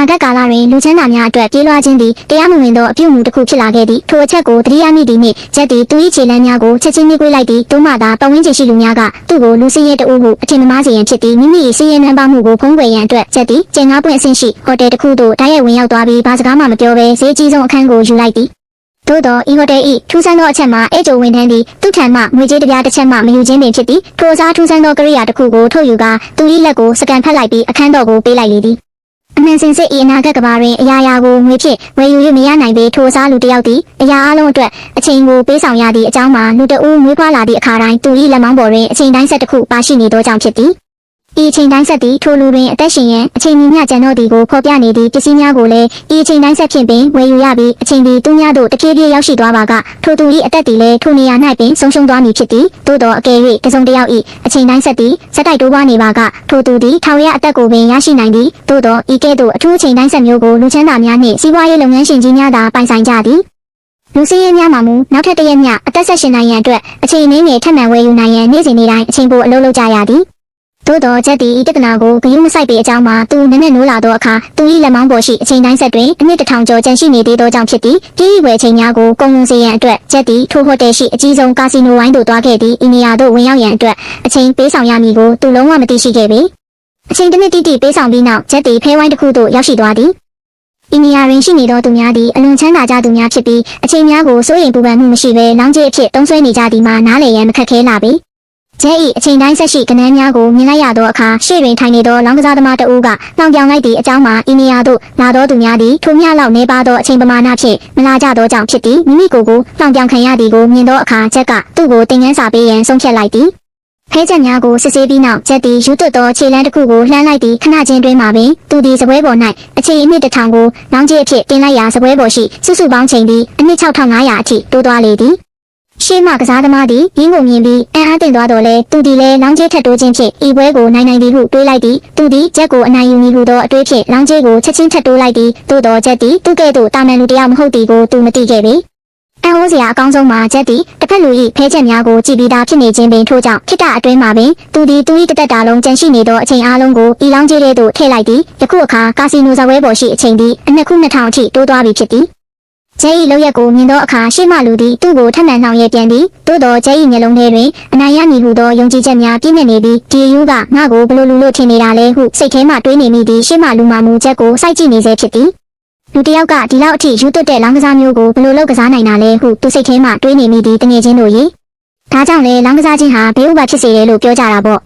နာဂတ်ကာလတွင်လူချမ်းသာများအတွက်ပြေးလွှားခြင်းသည်တရားမဝင်သောအပြုအမူတစ်ခုဖြစ်လာခဲ့သည်ထိုအချက်ကိုသတိရမိသည်နှင့်ချက်သည်သူ၏ခြေလမ်းများကိုချက်ချင်းနှိကွေးလိုက်သည်သို့မှသာပတ်ဝန်းကျင်ရှိလူများကသူ့ကိုလူစင်းရဲတအုပ်ဟုအထင်မှားစေရန်ဖြစ်သည်မိမိ၏စင်းရဲနှံပါမှုကိုဖုံးကွယ်ရန်အတွက်ချက်သည်ကျင်ငါးပွင့်အဆင့်ရှိဟိုတယ်တစ်ခုသို့တိုက်ရိုက်ဝင်ရောက်သွားပြီးဘာစကားမှမပြောဘဲဈေးကြီးဆုံးအခန်းကိုယူလိုက်သည်သို့သောဤဟိုတယ်၏ထူးဆန်းသောအချက်မှာအဲကျိုဝန်ထမ်းသည်သူ့ထံမှငွေကြေးတစ်ပြားတစ်ချက်မှမယူခြင်းပင်ဖြစ်သည်ထိုအစားထူးဆန်းသောကိရိယာတစ်ခုကိုထုတ်ယူကာသူ၏လက်ကိုစကန်ဖတ်လိုက်ပြီးအခန်းတော်ကိုပေးလိုက်လေသည်အမှန်စင်စစ်၏အနာဂတ်ကဘာတွင်အရာရာကိုငွေဖြင့်ဝယ်ယူ၍မရနိုင်ပေထိုအစားလူတစ်ယောက်သည်အရာအလုံးအတွက်အချိန်ကိုပေးဆောင်ရသည့်အကြောင်းမှာလူတဦးမွေးဖွားလာသည့်အခါတိုင်းသူ၏လက်မောင်းပေါ်တွင်အချိန်တိုင်းဆက်တစ်ခုပါရှိနေသောကြောင့်ဖြစ်သည်ဤအချိန်တိုင်းဆက်သည်ထိုလူတွင်အသက်ရှင်ရန်အချိန်မြင့်ကျန်တော့သည်ကိုဖော်ပြနေသည့်ပစ္စည်းများကိုလည်းဤအချိန်တိုင်းဆက်ဖြင့်ပင်ဝယ်ယူရပြီးအချိန်သည်သူများတို့တဖြည်းဖြည်းရောက်ရှိသွားပါကထိုသူ၏အသက်သည်လည်းထိုနေရာ၌ပင်ဆုံးရှုံးသွားမည်ဖြစ်သည်သို့သောအကယ်၍တစုံတစ်ယောက်၏အချိန်တိုင်းဆက်သည်စက်တိုက်တိုးပွားနေပါကထိုသူသည်ထောင်ရအသက်ကိုပင်ရရှိနိုင်သည်သို့သောဤကဲ့သို့အထူးအချိန်တိုင်းဆက်မျိုးကိုလူချမ်းသာများနှင့်စီးပွားရေးလုပ်ငန်းရှင်ကြီးများသာပိုင်ဆိုင်ကြသည်လူစင်းရဲများမှာမူနောက်ထပ်တစ်ရက်မျှအသက်ဆက်ရှင်နိုင်ရန်အတွက်အချိန်နည်းငယ်ထပ်မံဝယ်ယူနိုင်ရန်နေ့စဉ်နေ့တိုင်းအချိန်ပိုအလုပ်လုပ်ကြရသည်သို့သောချက်သည်ဤတက္ကနာကိုဂရုမစိုက်ပေအကြောင်းမှာသူနည်းနည်းနိုးလာသောအခါသူ၏လက်မောင်းပေါ်ရှိအချိန်တိုင်းဆက်တွင်အနှစ်1000ကျော်ကျန်ရှိနေသေးသောကြောင့်ဖြစ်သည်ပြည်၏ဝယ်ချိန်များကိုကုန်လွန်စေရန်အတွက်ချက်သည်ထိုဟိုတယ်ရှိအကြီးဆုံးကာစီနိုဝိုင်းသို့သွားခဲ့သည်ဤနေရာသို့ဝင်ရောက်ရန်အတွက်အချိန်ပေးဆောင်ရမည်ကိုသူလုံးဝမသိရှိခဲ့ပေအချိန်တစ်နှစ်တိတိပေးဆောင်ပြီးနောက်ချက်သည်ဖဲဝိုင်းတစ်ခုသို့ရောက်ရှိသွားသည်ဤနေရာတွင်ရှိနေသောသူများသည်အလွန်ချမ်းသာကြသူများဖြစ်ပြီးအချိန်များကိုစိုးရိမ်ပူပန်မှုမရှိဘဲလောင်းကျစ်အဖြစ်သုံးစွဲနေကြသည်မှာနားလည်ရန်မခက်ခဲလာပေကျဲဤအချိန်တိုင်းဆက်ရှိကနန်းများကိုမြင်လိုက်ရသောအခါရှေ့တွင်ထိုင်နေသောလောင်းကစားသမားတဦးကလောင်ပြောင်လိုက်သည့်အကြောင်းမှာဤနေရာသို့လာသောသူများသည်ထိုမျှလောက်နေပါသောအချိန်ပမာဏဖြင့်မလာကြသောကြောင့်ဖြစ်သည်မိမိကိုယ်ကိုလောင်ပြောင်ခံရသည်ကိုမြင်သောအခါချက်ကသူ့ကိုတင်ငန်းစာပေးရန်ဆုံးဖြတ်လိုက်သည်ဖဲချက်များကိုစစ်ဆေးပြီးနောက်ချက်သည်ယူသွတ်သောခြေလမ်းတစ်ခုကိုလှမ်းလိုက်သည်ခဏချင်းတွင်မှပင်သူသည်စပွဲပေါ်၌အချိန်အနှစ်1000ကိုလောင်းကျစ်အဖြစ်တင်လိုက်ရာစပွဲပေါ်ရှိစုစုပေါင်းချိန်သည်အနှစ်6500အထိတိုးသွားလေသည်ရှေ့မှကစားသမားသည်ရင်းကိုမြင်ပြီးအံ့အားသင့်သွားတော့လဲသူသည်လည်းလောင်းကျဲထက်တိုးခြင်းဖြင့်ဤပွဲကိုနိုင်နိုင်သည်ဟုတွေးလိုက်သည်သူသည်ဂျက်ကိုအနိုင်ယူမည်ဟုသောအတွေးဖြင့်လောင်းကျဲကိုချက်ချင်းထက်တိုးလိုက်သည်သို့တော်ဂျက်သည်သူကဲ့သို့တာမန်လူတစ်ယောက်မဟုတ်သည်ကိုသူမသိခဲ့ပေအံ့ဩစရာအကောင်းဆုံးမှာဂျက်သည်တစ်ဖက်လူ၏ဖဲချက်များကိုကြည်ပြီးသားဖြစ်နေခြင်းပင်ထို့ကြောင့်ခိတ္တအတွင်းမှာပင်သူသည်သူ၏တသက်တာလုံးကြန့်ရှိနေသောအချိန်အားလုံးကိုဤလောင်းကျဲထဲသို့ထည့်လိုက်သည်ယခုအခါကာစီနိုဇပွဲပေါ်ရှိအချိန်သည်အနှစ်ခု2000အထိတိုးသွားပြီဖြစ်သည်ကျဲ၏လောက်ရက်ကိုမြင်သောအခါရှေ့မှလူသည်သူ့ကိုထပ်မံနှောင်ရဲပြန်သည်သို့တော်ကျဲ၏မျက်လုံးထဲတွင်အနိုင်ရမည်ဟုသောယုံကြည်ချက်များပြည့်မြတ်နေပြီးဒီယူကငါ့ကိုဘလို့လူလို့ထင်နေတာလဲဟုစိတ်ထဲမှတွေးနေမိသည်ရှေ့မှလူမှမူချက်ကိုစိုက်ကြည့်နေစေဖြစ်သည်လူတစ်ယောက်ကဒီလောက်အထိယူသွတ်တဲ့လောင်းကစားမျိုးကိုဘလို့လောက်ကစားနိုင်တာလဲဟုသူစိတ်ထဲမှတွေးနေမိသည်တငယ်ချင်းတို့ရေဒါကြောင့်လေလောင်းကစားခြင်းဟာဘေးဥပဒ်ဖြစ်စေတယ်လို့ပြောကြတာပေါ့